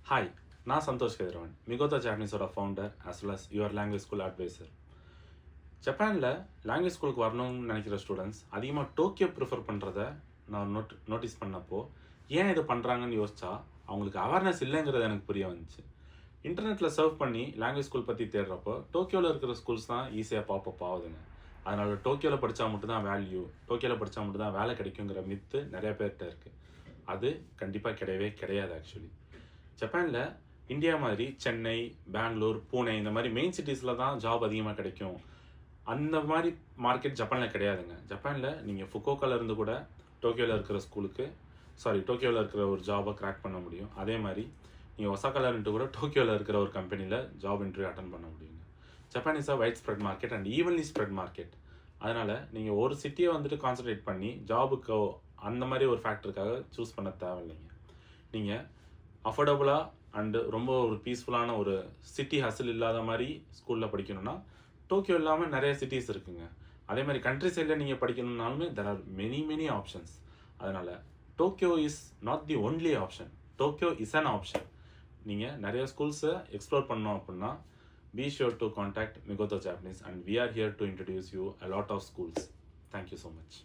Hi, நான் சந்தோஷ் கதிரவன், மிகோதா ஜாப்பனீஸோட founder as well as your language school advisor. ஜப்பானில் லாங்குவேஜ் ஸ்கூலுக்கு வரணும்னு நினைக்கிற ஸ்டூடெண்ட்ஸ் அதிகமாக டோக்கியோ ப்ரிஃபர் பண்ணுறத நான் நோட்டீஸ் பண்ணப்போ ஏன் இது பண்ணுறாங்கன்னு யோசிச்சா அவங்களுக்கு அவேர்னஸ் இல்லைங்கிறது எனக்கு புரிய வந்துச்சு. இன்டர்நெட்டில் சர்வ் பண்ணி லாங்குவேஜ் ஸ்கூல் பற்றி தேடுறப்போ டோக்கியோவில் இருக்கிற ஸ்கூல்ஸ் தான் ஈஸியாக பாப்பப் ஆகுதுங்க. அதனால் டோக்கியோவில் படித்தா மட்டும்தான் வேல்யூ, டோக்கியோவில் படித்தா மட்டும்தான் வேலை கிடைக்குங்கிற மித்து நிறைய பேர்கிட்ட இருக்குது. அது கண்டிப்பாக கிடையவே கிடையாது. ஆக்சுவலி ஜப்பானில் இந்தியா மாதிரி சென்னை, பெங்களூர், பூனே இந்த மாதிரி மெயின் சிட்டிஸில் தான் ஜாப் அதிகமாக கிடைக்கும். அந்த மாதிரி மார்க்கெட் ஜப்பானில் கிடையாதுங்க. ஜப்பானில் நீங்கள் ஃபுகோக்காவில் இருந்து கூட டோக்கியோவில் இருக்கிற டோக்கியோவில் இருக்கிற ஒரு ஜாபை கிராக் பண்ண முடியும். அதே மாதிரி நீங்கள் ஒசாக்காவில் இருந்து கூட டோக்கியோவில் இருக்கிற ஒரு கம்பெனியில் ஜாப் இன்டர்வியூ அட்டன் பண்ண முடியுங்க. Japan is a wide spread market and evenly spread market. அதனால் நீங்கள் ஒரு சிட்டியை வந்துட்டு கான்சன்ட்ரேட் பண்ணி ஜாபுக்கோ அந்த மாதிரி ஒரு ஃபேக்டருக்காக சூஸ் பண்ண தேவையில்லைங்க. நீங்கள் அஃபோர்டபுளாக அண்டு ரொம்ப ஒரு பீஸ்ஃபுல்லான ஒரு சிட்டி ஹசில் இல்லாத மாதிரி ஸ்கூலில் படிக்கணும்னா டோக்கியோ இல்லாமல் நிறைய சிட்டிஸ் இருக்குங்க. அதே மாதிரி கண்ட்ரி சைடில் நீங்கள் படிக்கணும்னாலுமே தெர் ஆர் மெனி ஆப்ஷன்ஸ். அதனால் Tokyo is not the only option, Tokyo is an option. நீங்கள் நிறைய ஸ்கூல்ஸை எக்ஸ்ப்ளோர் பண்ணோம் அப்படின்னா be sure to contact Migoto Japanese and we are here to introduce you a lot of schools. Thank you so much.